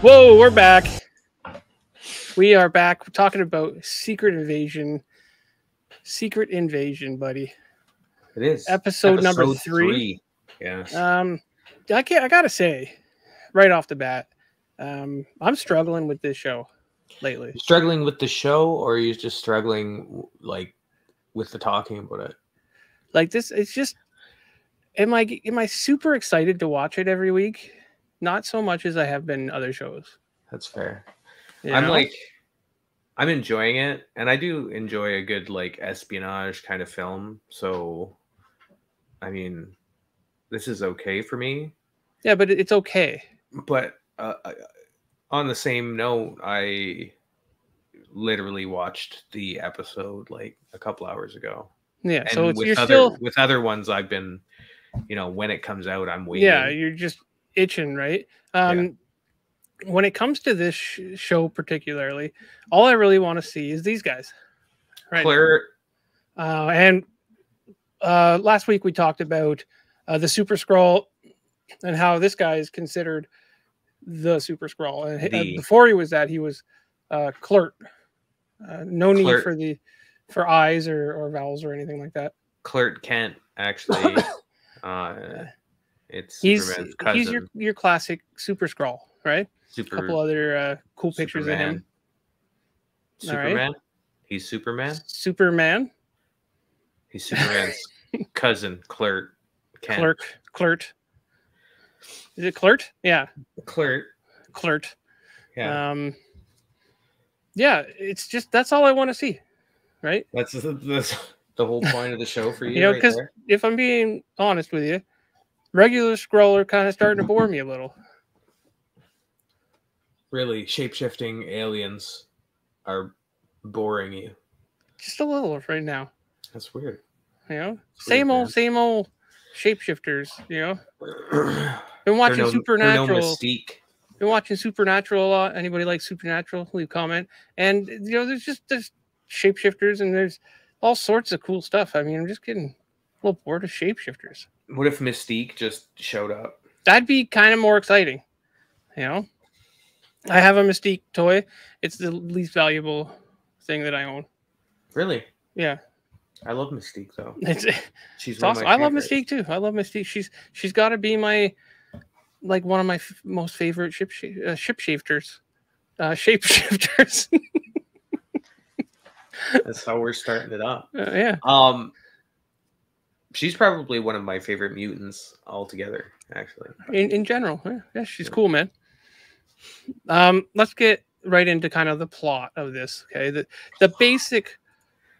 Whoa, we're back. We are back. We're talking about Secret Invasion. Secret Invasion, buddy. It is episode number 3. Yes. I gotta say, right off the bat, I'm struggling with this show lately. You're struggling with the show, or are you just struggling like with the talking about it? Like this, it's just. Am I super excited to watch it every week? Not so much as I have been other shows. That's fair. You I'm know? I'm enjoying it, and I do enjoy a good like espionage kind of film. So, I mean, this is okay for me. Yeah, but it's okay. But on the same note, I literally watched the episode like a couple hours ago. Yeah, And so with other ones, I've been, when it comes out, I'm waiting. Yeah, you're just itching, right? When it comes to this show particularly, all I really want to see is these guys. Right. Claire. And last week we talked about the Super Skrull and how this guy is considered the Super Skrull. And before he was that, he was Clert. No need for eyes or vowels or anything like that. Clert Kent, actually. It's Superman's cousin. He's your classic Super Skrull, right? A couple other cool pictures of him. Superman? Right. He's Superman? Superman? He's Superman's cousin, Clert Kent. Clert. Is it Clert? Yeah. Clert. Yeah. Yeah, it's just, that's all I want to see, right? That's the whole point of the show for you, because if I'm being honest with you, regular Skrull are kind of starting to bore me a little. Really, shape-shifting aliens are boring you. Just a little right now. That's weird. Same old shapeshifters, Been watching Supernatural. No Mystique. Been watching Supernatural a lot. Anybody like Supernatural? Leave a comment. And there's shapeshifters and there's all sorts of cool stuff. I mean, I'm just getting a little bored of shapeshifters. What if Mystique just showed up? That'd be kind of more exciting. I have a Mystique toy. It's the least valuable thing that I own. Really? Yeah. I love Mystique though. She's awesome. I love Mystique too. I love Mystique. She's got to be one of my most favorite shapeshifters. Shapeshifters. That's how we're starting it up. Yeah. She's probably one of my favorite mutants altogether, actually. In general. Yeah, she's cool, man. Let's get right into kind of the plot of this. Okay. The basic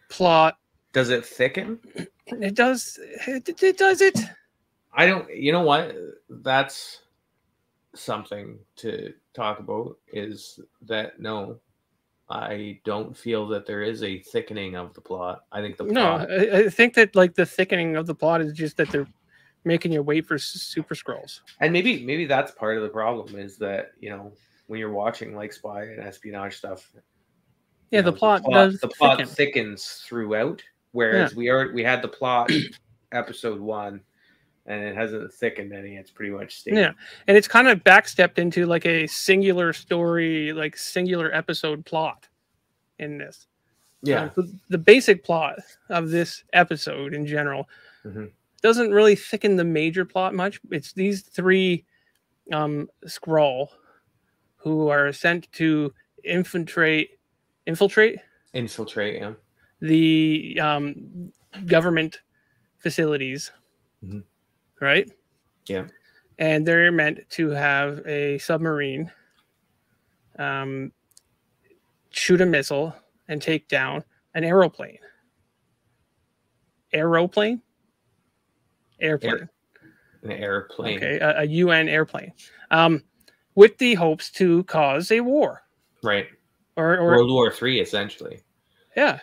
plot. Does it thicken? It does. It does it. I don't. You know what? That's something to talk about. Is that no? I don't feel that there is a thickening of the plot. I think the plot... No, I think that the thickening of the plot is just that they're making you wait for Super Skrulls. And maybe that's part of the problem is that when you're watching like spy and espionage stuff. Yeah, the plot thickens throughout. Whereas we had the plot episode 1, and it hasn't thickened any. It's pretty much stayed. Yeah, and it's kind of backstepped into like a singular story, like singular episode plot in this. Yeah, the basic plot of this episode in general doesn't really thicken the major plot much. It's these 3 Skrull who are sent to infiltrate. Yeah. The government facilities. Right? Yeah. And they're meant to have a submarine shoot a missile and take down an airplane. Airplane. An airplane. Okay, a UN airplane. With the hopes to cause a war. Right. Or World War III, essentially. Yeah.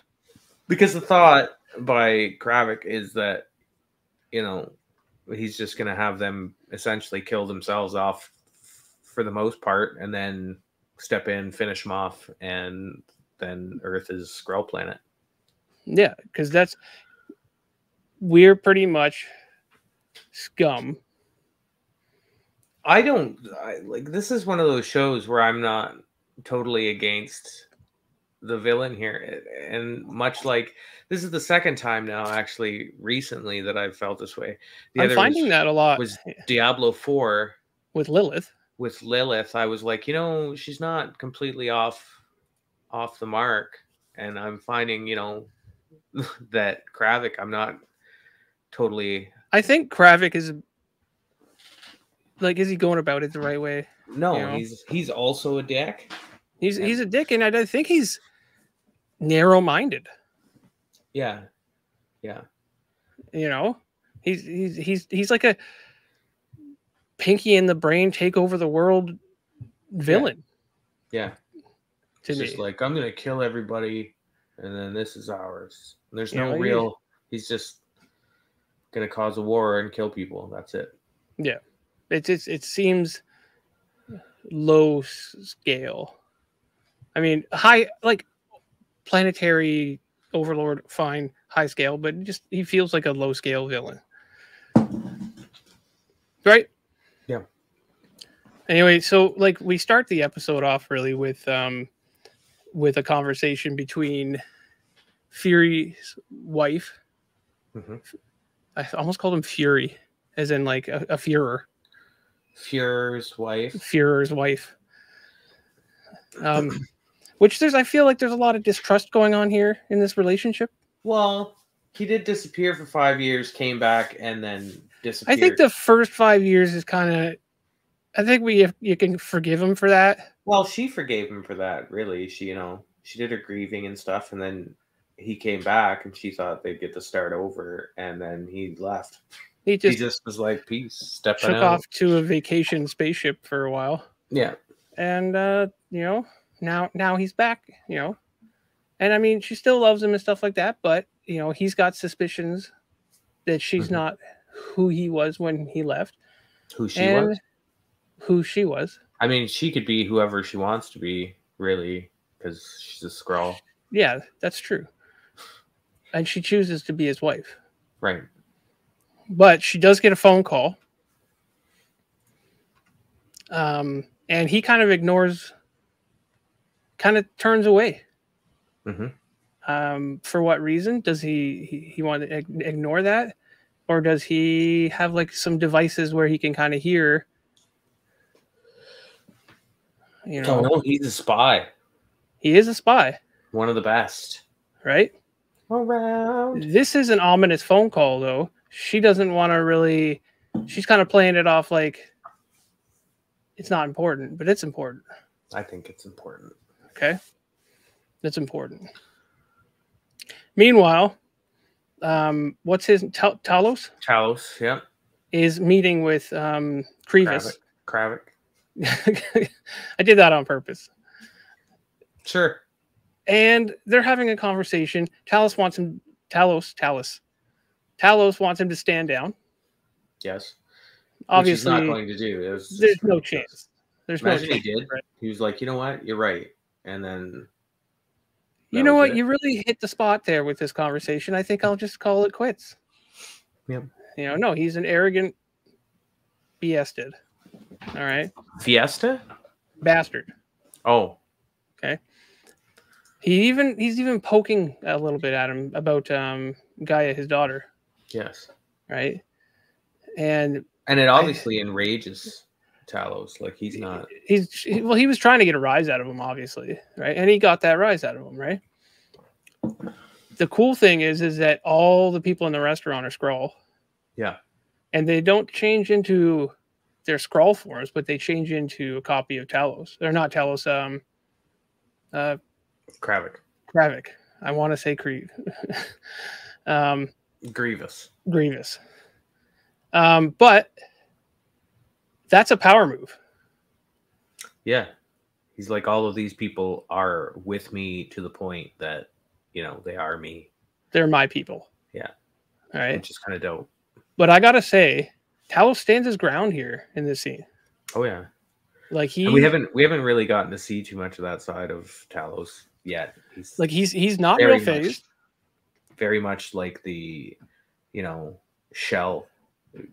Because the thought by Kravik is that, he's just going to have them essentially kill themselves off for the most part and then step in, finish them off, and then Earth is Skrull planet. Yeah, because we're pretty much scum like this is one of those shows where I'm not totally against the villain here, and much like this is the second time now actually recently that I've felt this way. I'm finding that a lot was Diablo 4 with Lilith. I was like, she's not completely off the mark, and I'm finding that Kravik, I'm not totally. I think Kravik is like, is he going about it the right way? No, he's also a dick. He's a dick, and I think he's narrow-minded. Yeah. He's like a Pinky in the Brain take over the world villain. Yeah. It's just like, I'm gonna kill everybody, and then this is ours. And there's no real. He's just gonna cause a war and kill people. That's it. Yeah, it seems low scale. I mean, high, like planetary overlord, fine, high scale, but he feels like a low scale villain, right? Yeah. Anyway, so like we start the episode off really with a conversation between Fury's wife. Mm-hmm. I almost called him Fury, as in like a Führer. Führer's wife. Führer's wife. Which I feel like there's a lot of distrust going on here in this relationship. Well, he did disappear for 5 years, came back, and then disappeared. I think the first 5 years is kind of. I think you can forgive him for that. Well, she forgave him for that. Really, she did her grieving and stuff, and then he came back, and she thought they'd get to start over, and then he left. He just was like, peace, stepping out. Took off to a vacation spaceship for a while. Yeah, and now he's back. And I mean, she still loves him and stuff like that, but he's got suspicions that she's not who he was when he left. Who she was. I mean, she could be whoever she wants to be, really, because she's a Skrull. Yeah, that's true. And she chooses to be his wife. Right. But she does get a phone call. And he kind of turns away. Mm-hmm. For what reason? Does he want to ignore that? Or does he have like some devices where he can kind of hear? Oh, no, he's a spy. He is a spy. One of the best. Right? Around. This is an ominous phone call, though. She doesn't want to really... She's kind of playing it off like it's not important, but it's important. I think it's important. Okay? It's important. Meanwhile, what's his... Talos? Talos, yeah. Is meeting with Krevis. Kravik. I did that on purpose. Sure. And they're having a conversation. Talos wants him to stand down. Yes. Obviously, which he's not going to do. There's no chance. Imagine he did. Right? He was like, you know what? You're right. And then... You know what? You really hit the spot there with this conversation. I think I'll just call it quits. Yep. No, he's an arrogant BS-ed. All right. Fiesta? Bastard. Oh. Okay. He's even poking a little bit at him about Gaia, his daughter. Yes. Right. And it obviously enrages Talos. Like he's not. He was trying to get a rise out of him, obviously, right? And he got that rise out of him, right? The cool thing is that all the people in the restaurant are Skrull. Yeah. And they don't change into their Skrull forms, but they change into a copy of Talos. They're not Talos. Kravik. I want to say Grievous. But that's a power move. Yeah. He's like, all of these people are with me to the point that, they are me. They're my people. Yeah. All right. Which is kind of dope. But I got to say, Talos stands his ground here in this scene. Oh, yeah. Like we haven't really gotten to see too much of that side of Talos yet. He's not real phased. Very much like the, shell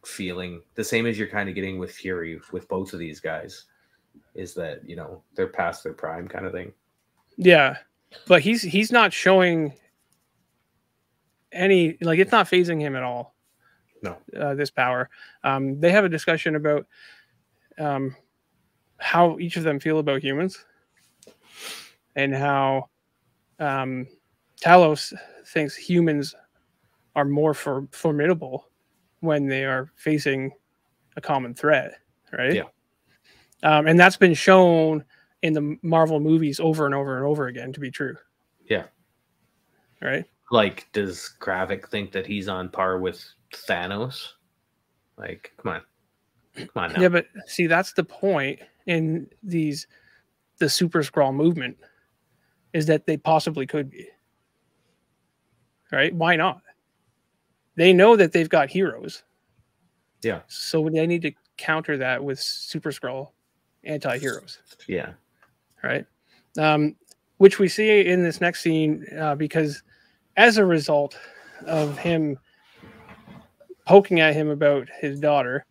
feeling, the same as you're kind of getting with Fury with both of these guys, is that, you know, they're past their prime kind of thing. Yeah, but he's not showing any, like, it's not phasing him at all. No, this power. They have a discussion about how each of them feel about humans, and how Talos thinks humans are more formidable when they are facing a common threat, right? Yeah. And that's been shown in the Marvel movies over and over and over again to be true. Yeah. Right? Like, does Gravik think that he's on par with Thanos? Like, come on now. Yeah, but see, that's the point in the Super Skrull movement, is that they possibly could be. Right? Why not? They know that they've got heroes. Yeah. So they need to counter that with Super Skrull anti-heroes. Yeah. Right? Which we see in this next scene, because as a result of him poking at him about his daughter,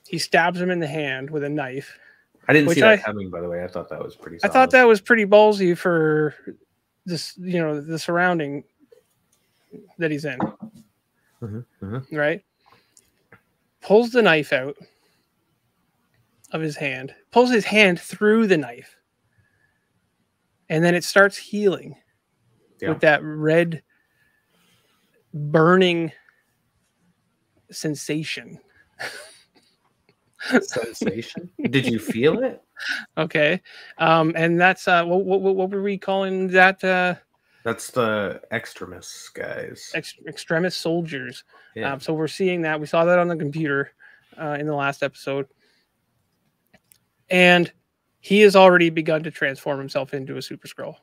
he stabs him in the hand with a knife. I didn't see that coming, by the way. I thought that was pretty solid. I thought that was pretty ballsy for this, you know, the surrounding that he's in. Right? Pulls the knife out of his hand, pulls his hand through the knife, and then it starts healing with that red burning sensation. Sensation? Did you feel it? Okay. And that's what were we calling that? That's the extremists, guys. Extremist soldiers. Yeah. So we're seeing that. We saw that on the computer in the last episode. And he has already begun to transform himself into a Super Skrull.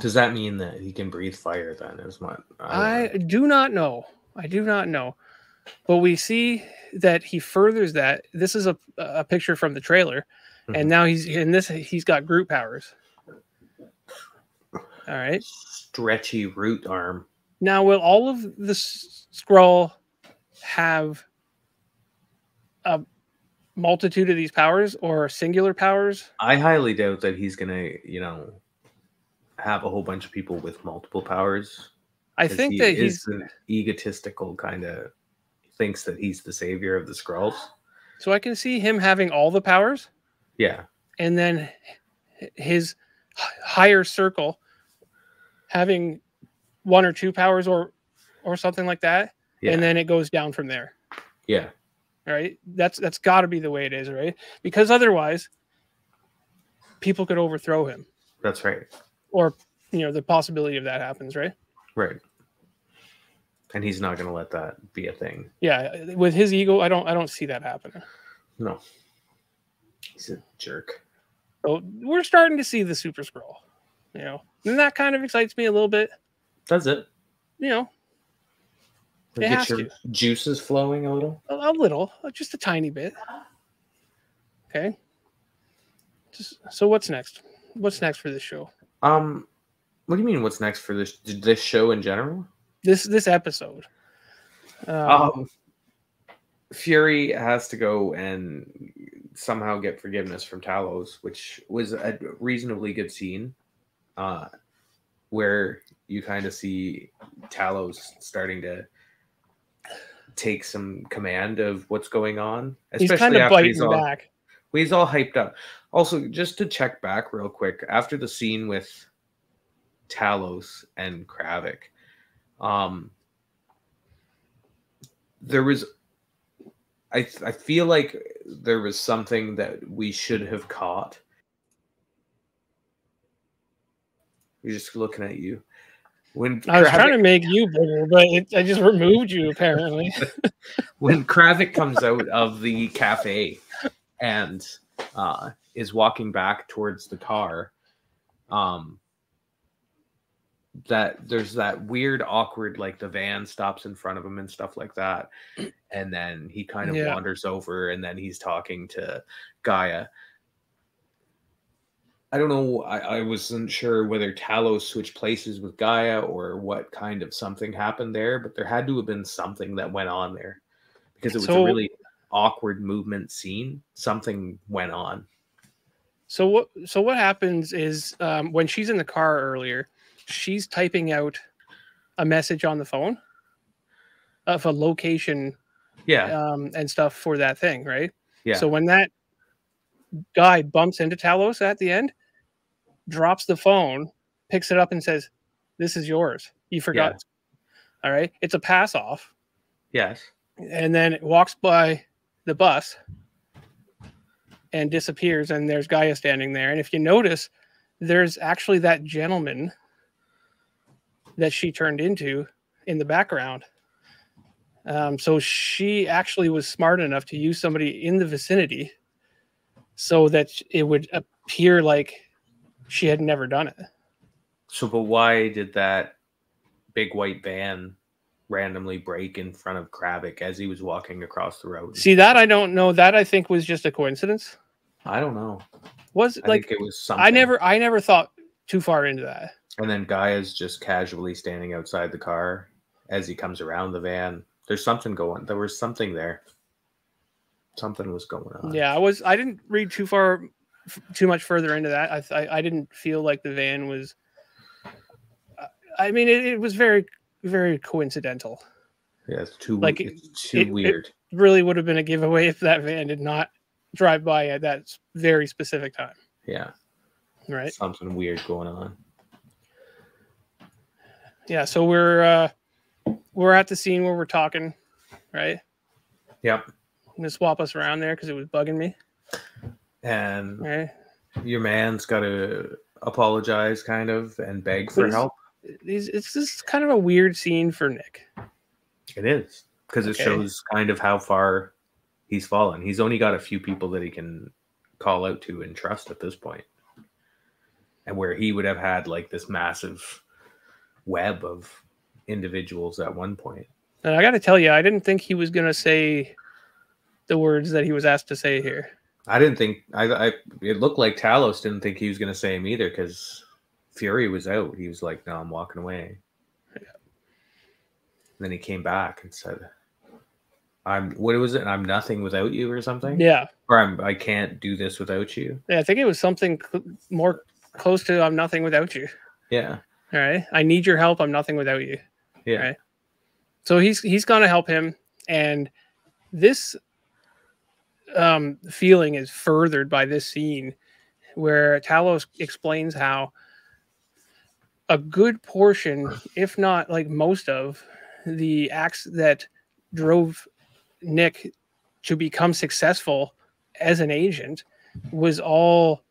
Does that mean that he can breathe fire then? Is what I do not know. I do not know. But we see that he furthers that. This is a picture from the trailer. And now he's got Groot powers. All right. Stretchy root arm. Now, will all of the Skrull have a multitude of these powers or singular powers? I highly doubt that he's gonna, have a whole bunch of people with multiple powers. I think that he's an egotistical kind of, thinks that he's the savior of the Skrulls. So I can see him having all the powers. Yeah. And then his higher circle having one or two powers or something like that. Yeah. And then it goes down from there. Yeah. Right? That's got to be the way it is, right? Because otherwise people could overthrow him. That's right. Or, the possibility of that happens, right? Right. And he's not going to let that be a thing. Yeah, with his ego, I don't see that happening. No. He's a jerk. So we're starting to see the Super Skrull, and that kind of excites me a little bit. Does it? It has your juices flowing a little? A little, just a tiny bit. Okay. So what's next? What's next for this show? What do you mean? What's next for this show in general? This episode. Fury has to go and somehow get forgiveness from Talos, which was a reasonably good scene, where you kind of see Talos starting to take some command of what's going on. He's kind of biting back. He's all hyped up. Also, just to check back real quick, after the scene with Talos and Gravik, there was, I feel like there was something that we should have caught. We're just looking at you. I was trying to make you bigger, but I just removed you, apparently. When Gravik comes out of the cafe and is walking back towards the car, that there's that weird, awkward, like the van stops in front of him and stuff like that. And then he kind of wanders over and then he's talking to Gaia. I don't know. I wasn't sure whether Talos switched places with Gaia or what kind of something happened there, but there had to have been something that went on there because it was a really awkward movement scene. Something went on. So what happens is when she's in the car earlier, she's typing out a message on the phone of a location, and stuff for that thing, right? Yeah. So when that guy bumps into Talos at the end, drops the phone, picks it up, and says, "This is yours. You forgot." Yeah. All right, it's a pass off. Yes. And then it walks by the bus and disappears, and there's Gaia standing there. And if you notice, there's actually that gentleman that she turned into in the background. So she actually was smart enough to use somebody in the vicinity so that it would appear like she had never done it. So, but why did that big white van randomly break in front of Kravik as he was walking across the road? See, that I don't know. That I think was just a coincidence. I don't know. I think it was something. I never thought too far into that. And then Gaia's just casually standing outside the car as he comes around the van. There's something going. There was something there. Something was going on. Yeah, I didn't read too much further into that. I didn't feel like the van was. I mean, it was very, very coincidental. Yeah, it's too weird. It really would have been a giveaway if that van did not drive by at that very specific time. Yeah. Right. Something weird going on. Yeah, so we're at the scene where we're talking, right? Yep. I'm gonna swap us around there because it was bugging me. And right. Your man's got to apologize, kind of, and beg for help. It's just kind of a weird scene for Nick. It is, because it shows kind of how far he's fallen. He's only got a few people that he can call out to and trust at this point. And where he would have had like this massive web of individuals at one point. And I got to tell you, I didn't think he was going to say the words that he was asked to say here. I didn't think it looked like Talos didn't think he was going to say him either, because Fury was out. He was like, "No, I'm walking away." Yeah. And then he came back and said, what was it? "I'm nothing without you," or something. Yeah. Or I can't do this without you. Yeah, I think it was something more close to "I'm nothing without you." Yeah. All right. I need your help. I'm nothing without you. Yeah. Right? So he's going to help him, and this feeling is furthered by this scene where Talos explains how a good portion, if not like most of, the acts that drove Nick to become successful as an agent was all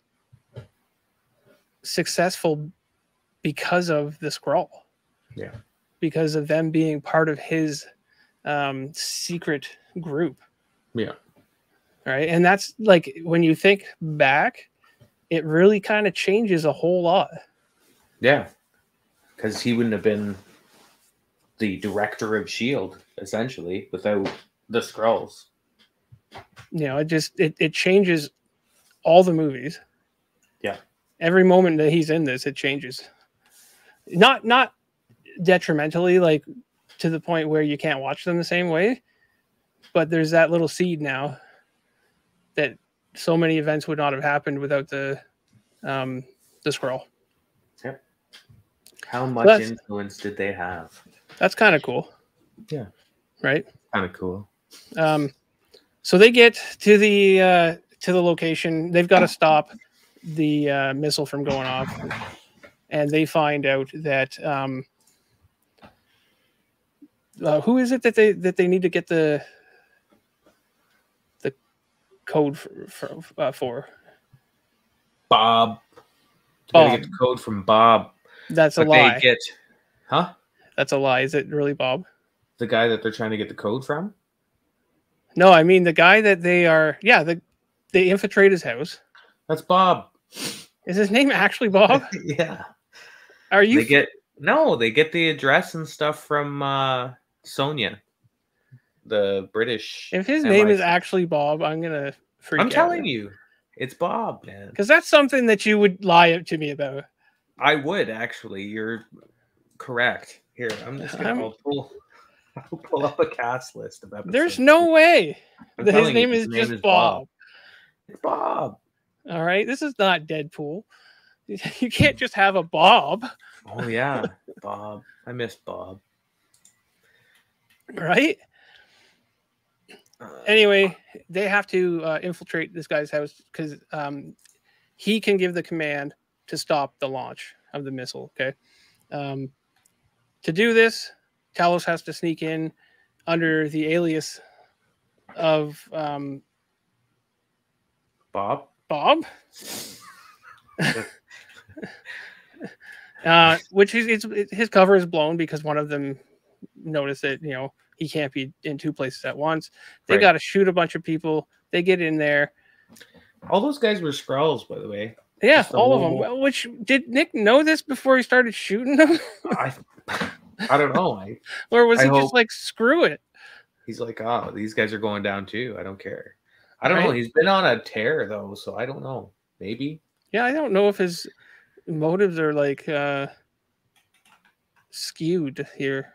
successful because of the Skrull. Yeah. Because of them being part of his secret group. Yeah. Right. And that's like, when you think back, it really kind of changes a whole lot. Yeah. Because he wouldn't have been the director of S.H.I.E.L.D., essentially, without the Skrulls. You know, it changes all the movies. Yeah. Every moment that he's in this, it changes. Not detrimentally, like to the point where you can't watch them the same way, but there's that little seed now that so many events would not have happened without the Skrull. Yep. How much influence did they have? That's kind of cool. Yeah. Right. Kind of cool. So they get to the location. They've got to stop the missile from going off, and they find out that who is it that they need to get the code for? Bob. They gotta get the code from Bob. That's a lie. Huh? That's a lie. Is it really Bob? The guy that they're trying to get the code from? No, I mean the guy that they are. Yeah, they infiltrate his house. That's Bob. Is his name actually Bob? Yeah. Are you? They get the address and stuff from Sonia, the British. If his name is actually Bob, I'm gonna freak out. I'm telling you. It's Bob, man. Because that's something that you would lie to me about. I would actually. You're correct. Here, I'm just gonna. I'll pull up a cast list of episodes. There's no way that his name is just Bob. It's Bob. All right, this is not Deadpool. You can't just have a Bob. Oh yeah, Bob. I miss Bob. Right? Anyway, they have to infiltrate this guy's house because he can give the command to stop the launch of the missile. Okay. To do this, Talos has to sneak in under the alias of Bob. Which his cover is blown because one of them noticed that he can't be in two places at once. They got to shoot a bunch of people. They get in there. All those guys were Skrulls, by the way. Yeah, all of them. Which did Nick know this before he started shooting them? I don't know. Or was he just like, screw it? He's like, oh, these guys are going down too. I don't care. I don't know. He's been on a tear though, so I don't know. Maybe. Yeah, I don't know if his motives are like skewed here.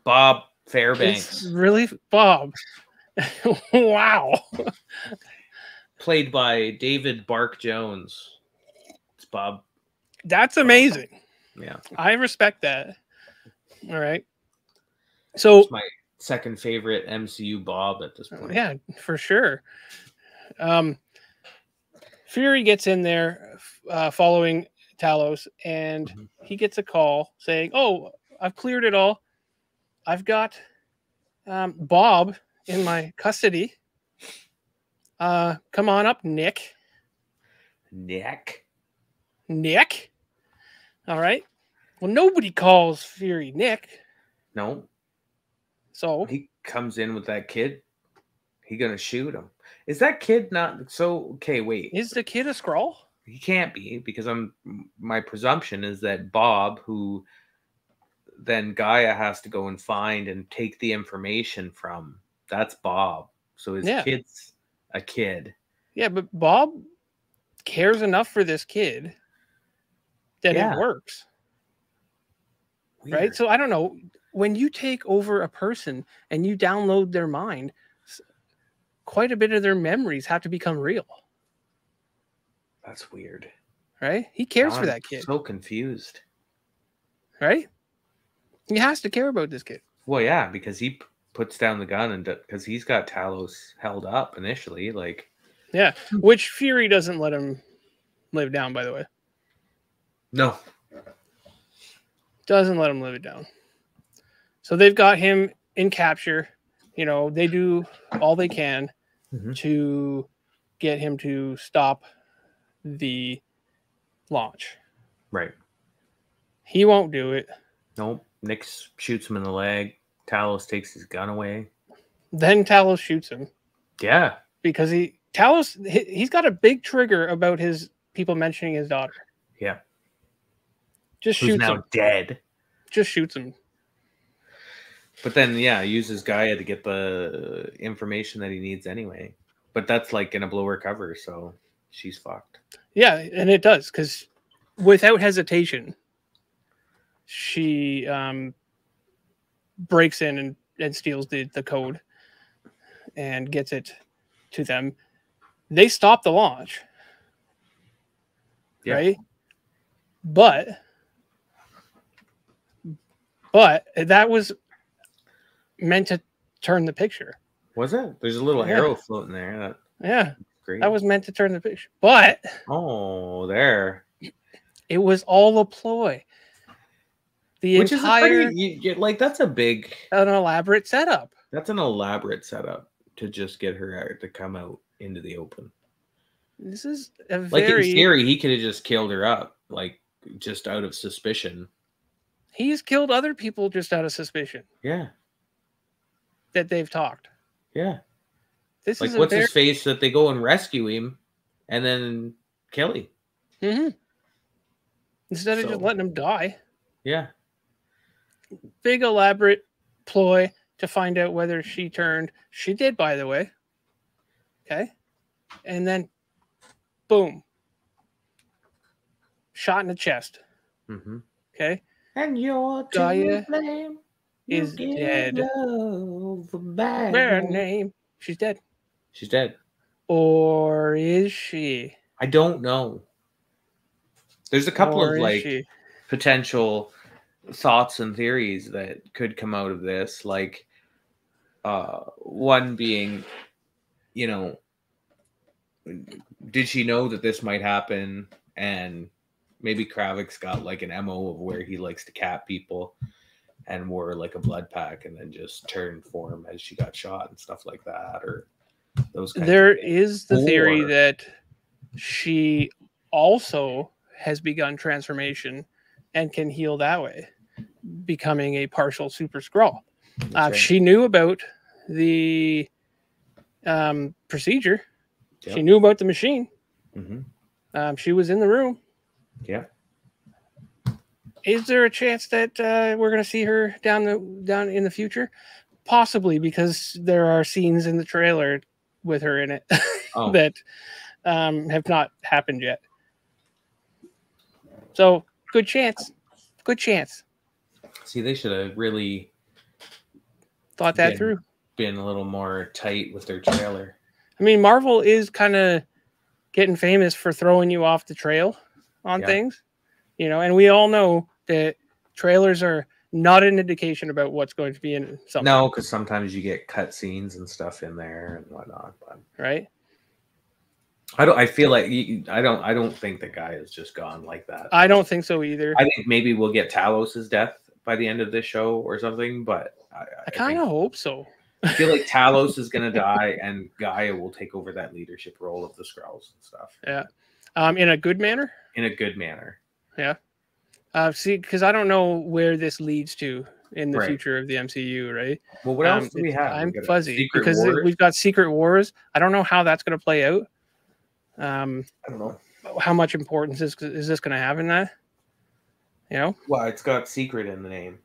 Bob Fairbanks. It's really Bob. Wow. Played by David Bark Jones. It's Bob. That's amazing. Yeah. I respect that. All right. So it's my second favorite MCU Bob at this point. Yeah, for sure. Fury gets in there following Talos, and he gets a call saying, "Oh, I've cleared it all. I've got Bob in my custody. Come on up, Nick. Nick. All right. Well, nobody calls Fury Nick. No. So he comes in with that kid. He gonna shoot him. Is that kid not so? Okay, wait. Is the kid a Skrull? He can't be, because my presumption is that Bob, who then Gaia has to go and find and take the information from, that's Bob. So his kid's a kid. Yeah, but Bob cares enough for this kid that it works. Weird. Right? So I don't know. When you take over a person and you download their mind, quite a bit of their memories have to become real. That's weird. Right? He cares for that kid. So confused. Right? He has to care about this kid. Well, yeah, because he puts down the gun and because he's got Talos held up initially, like. Yeah, which Fury doesn't let him live down, by the way. No. Doesn't let him live it down. So they've got him in capture. They do all they can to get him to stop the launch. Right. He won't do it. Nope. Nick shoots him in the leg. Talos takes his gun away. Then Talos shoots him. Yeah. Because he's got a big trigger about his people mentioning his daughter. Yeah. Just shoots him. Who's now dead. Just shoots him. But then, uses Gaia to get the information that he needs anyway. But that's like in a blower cover, so she's fucked. Yeah, and it does, because without hesitation, she breaks in and steals the code and gets it to them. They stop the launch. Yeah. Right? But that was meant to turn the picture. Was it? There's a little arrow floating there. Great. That was meant to turn the picture. But there. It was all a ploy. Which entire is that's an elaborate setup. That's an elaborate setup to just get her to come out into the open. This is a in theory, he could have just killed her up, just out of suspicion. He's killed other people just out of suspicion. Yeah. That they've talked. Yeah. This is what's his face that they go and rescue him and then kill him. Mm-hmm. Instead of just letting him die. Yeah. Big elaborate ploy to find out whether she turned. She did, by the way. Okay. And then Boom. Shot in the chest. Mm-hmm. Okay. And you're Gaia to blame. is dead. Bad name. She's dead. She's dead. Or is she? I don't know. There's a couple of like potential thoughts and theories that could come out of this. Like one being, you know, did she know that this might happen? And maybe Kravik's got like an MO of where he likes to cap people and wore like a blood pack and then just turned form as she got shot and stuff like that, or those kinds there of things. Is the theory that she also has begun transformation and can heal that way, becoming a partial super Skrull. Right. She knew about the procedure. Yep. She knew about the machine. Mm-hmm. She was in the room. Yeah. Is there a chance that we're going to see her down in the future? Possibly, because there are scenes in the trailer with her in it that have not happened yet. So good chance. Good chance. See, they should have really thought that through. Been a little more tight with their trailer. I mean, Marvel is kind of getting famous for throwing you off the trail on things, you know, and we all know that trailers are not an indication about what's going to be in something. No, because sometimes you get cut scenes and stuff in there and whatnot. But right. I feel like I don't think the guy is just gone like that. I don't think so either. I think maybe we'll get Talos's death by the end of this show or something, but I kind of hope so. I feel like Talos is going to die and Gaia will take over that leadership role of the Skrulls and stuff. Yeah. In a good manner? In a good manner. Yeah. See, because I don't know where this leads to in the future of the MCU, right? Well, what else do we have? I'm fuzzy because we've got Secret Wars. I don't know how that's going to play out. I don't know. How much importance is this going to have in that? You know? Well, it's got secret in the name.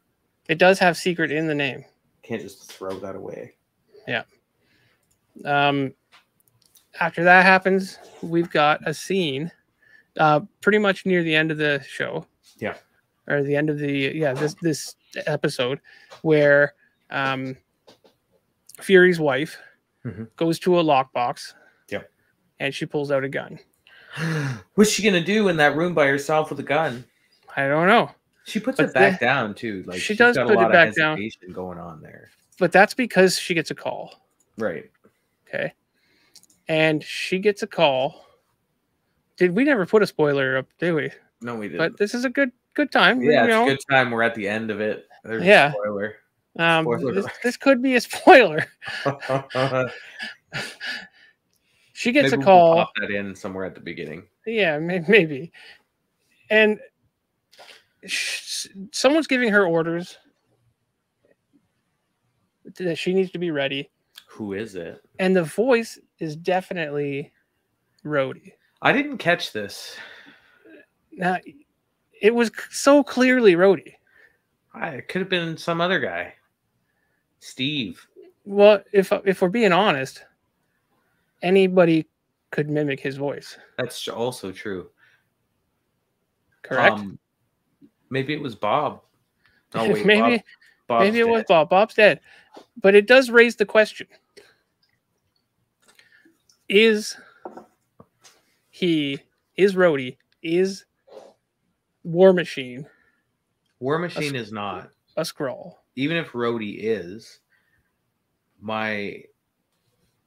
It does have secret in the name. Can't just throw that away. Yeah. After that happens, we've got a scene pretty much near the end of the show. Yeah. Or the end of the this episode where Fury's wife goes to a lockbox. Yep. And she pulls out a gun. What's she gonna do in that room by herself with a gun? I don't know. She puts it back down too. Like she does put it back down. Going on there. But that's because she gets a call. Right. Okay. And she gets a call. We never put a spoiler up, did we? No, we didn't. But this is a good time. Yeah, it's a good time. We're at the end of it. There's a spoiler. This could be a spoiler. She gets a call. We'll pop that in somewhere at the beginning. Yeah, maybe. And someone's giving her orders that she needs to be ready. Who is it? And the voice is definitely Rhodey. I didn't catch this. Now, it was so clearly Rhodey. It could have been some other guy. Steve. Well, if we're being honest, anybody could mimic his voice. That's also true. Correct? Maybe it was Bob. Oh, wait, maybe it was Bob. Bob's dead. But it does raise the question. Is Rhodey, is War Machine is not a Skrull? Even if Rhodey is, my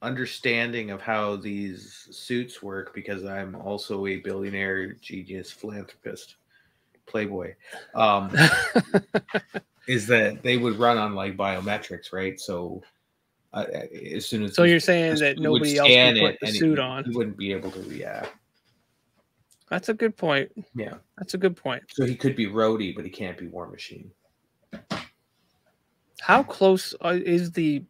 understanding of how these suits work, because I'm also a billionaire, genius, philanthropist, playboy, is that they would run on like biometrics, right? So as soon as you're saying that nobody else can put the suit on, he wouldn't be able to react. That's a good point. Yeah, that's a good point. So he could be Rhodey, but he can't be War Machine. How close is the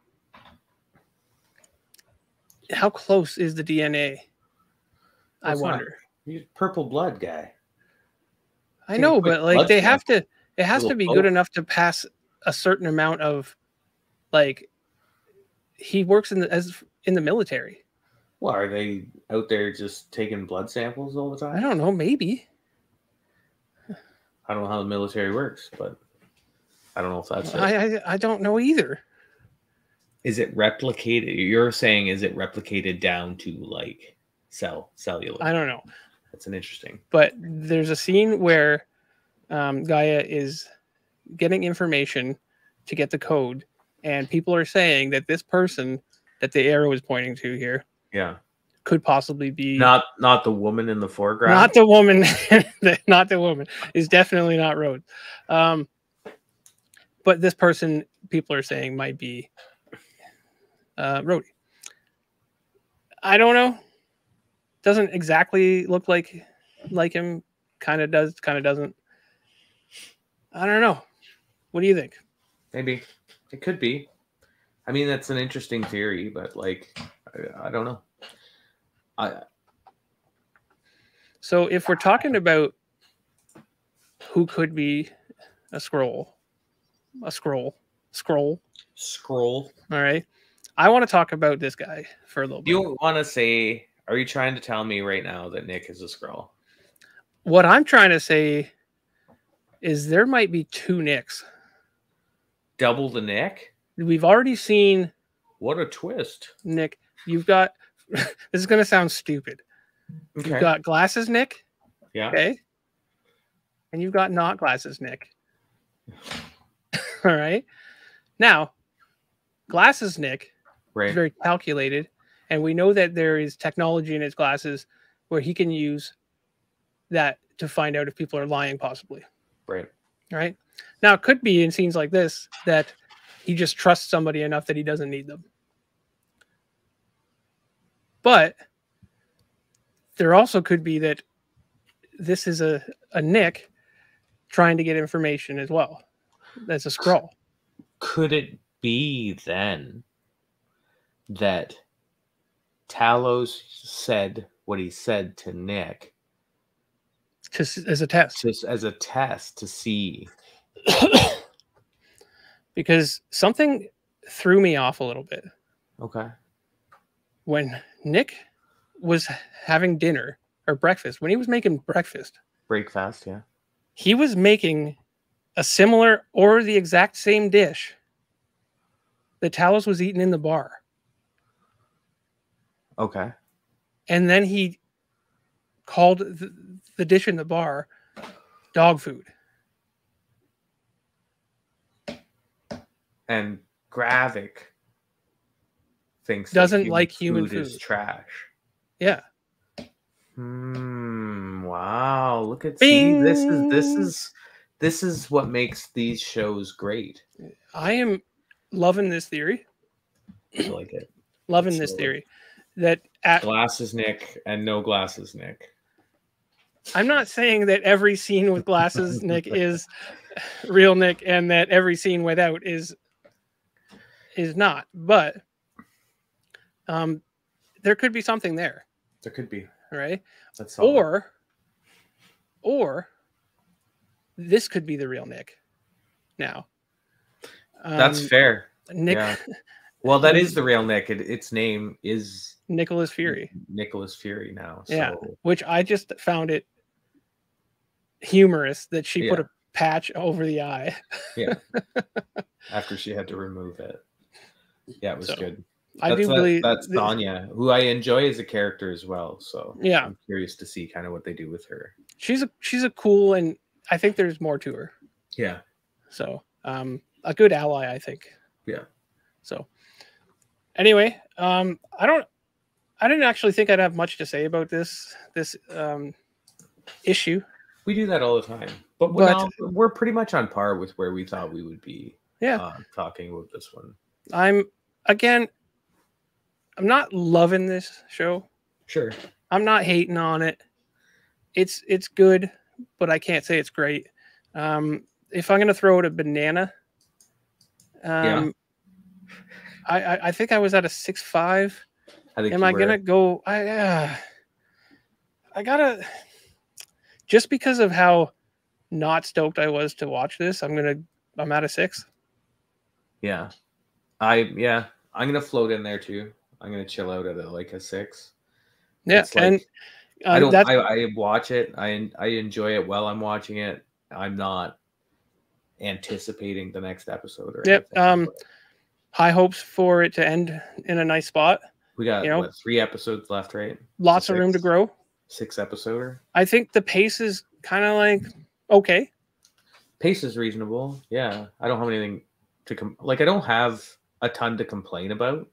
DNA? I wonder. He's purple blood guy. I know, but like they have to. It has to be good enough to pass a certain amount of, like, he works in the military. Well, are they out there just taking blood samples all the time? I don't know. Maybe. I don't know how the military works, but I don't know if that's it. I don't know either. Is it replicated? You're saying, is it replicated down to like cellular? I don't know. That's an interesting. But there's a scene where Gaia is getting information to get the code, and people are saying that this person that the arrow is pointing to here, could possibly be not the woman in the foreground. Not the woman. Not the woman. Is definitely not Rhodes. But this person, people are saying, might be Rhodey. I don't know. Doesn't exactly look like him. Kind of does. Kind of doesn't. I don't know. What do you think? Maybe it could be. I mean, that's an interesting theory, but like, I don't know. So if we're talking about who could be a Skrull. All right. I want to talk about this guy for a little bit. You want to say, are you trying to tell me right now that Nick is a Skrull? What I'm trying to say is there might be two Nicks. Double the Nick? We've already seen. What a twist. Nick, you've got, this is going to sound stupid. Okay. You've got Glasses Nick. Yeah. Okay. And you've got not Glasses Nick. All right. Now, Glasses Nick is very calculated, and we know that there is technology in his glasses where he can use that to find out if people are lying, possibly. Right. Right. Now, it could be in scenes like this that he just trusts somebody enough that he doesn't need them. But there also could be that this is a Nick trying to get information as well. That's a Skrull. Could it be then that Talos said what he said to Nick as a test? Just as a test to see. Because something threw me off a little bit. Okay. When Nick was having dinner or breakfast, when he was making breakfast. Breakfast, yeah. He was making a similar or the exact same dish that Talos was eating in the bar. Okay. And then he called the dish in the bar dog food. And Gravik thinks doesn't like human food is trash. Yeah. Wow. Look at see, this is what makes these shows great. I am loving this theory. I like it. Loving this theory. That Glasses Nick and no Glasses Nick. I'm not saying that every scene with Glasses Nick is real Nick and that every scene without is not, but there could be something there. There could be. Right? That's or this could be the real Nick. Now. That's fair. Nick. Yeah. Well, that is the real Nick. Its name is Nicholas Fury. Nicholas Fury now. So. Yeah. Which I just found it humorous that she put a patch over the eye. Yeah. After she had to remove it. Yeah, it was good. I do believe that's Sonya, who I enjoy as a character as well. So yeah, I'm curious to see kind of what they do with her. She's a cool, and I think there's more to her. Yeah. So a good ally, I think. Yeah. So anyway, I didn't actually think I'd have much to say about this issue. We do that all the time, but we're pretty much on par with where we thought we would be. Yeah. Talking about this one. I'm not loving this show. Sure. I'm not hating on it. It's good, but I can't say it's great. If I'm gonna throw it a banana, I think I was at a 6.5. Am I gonna go? I gotta, just because of how not stoked I was to watch this. I'm at a 6. Yeah. I'm gonna float in there too. I'm gonna chill out at a 6. Yeah, it's like, and I don't. I watch it. I enjoy it while I'm watching it. I'm not anticipating the next episode or anything. High hopes for it to end in a nice spot. We got what, 3 episodes left, right? Lots of room to grow. 6 episoder. I think the pace is kind of like okay. Pace is reasonable. Yeah, I don't have anything to I don't have a ton to complain about.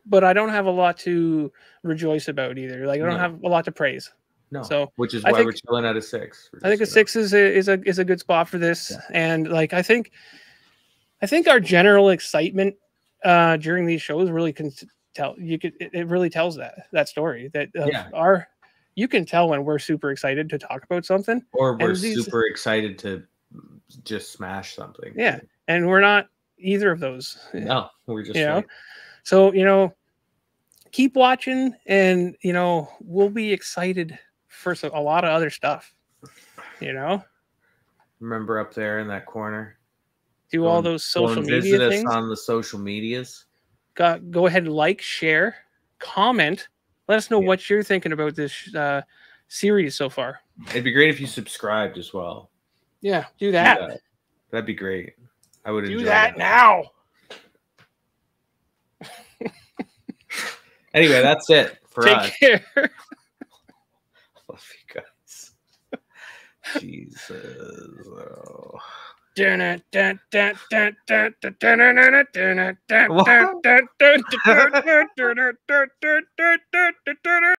But I don't have a lot to rejoice about either. Like I don't have a lot to praise. No, so which is why we're chilling at a 6. I think a 6 is a good spot for this, and like I think our general excitement during these shows really can tell. It really tells that story that you can tell when we're super excited to talk about something, or we're super excited to just smash something. Yeah, and we're not either of those. No, we're just so keep watching, and we'll be excited for a lot of other stuff. Remember up there in that corner, all those social media visit things us on the social medias. Go ahead and like, share, comment. Let us know what you're thinking about this series so far. It'd be great if you subscribed as well. Yeah, do that. That'd be great. I would enjoy that now. Anyway, that's it for us. Take care. Love you guys. Jesus. Oh.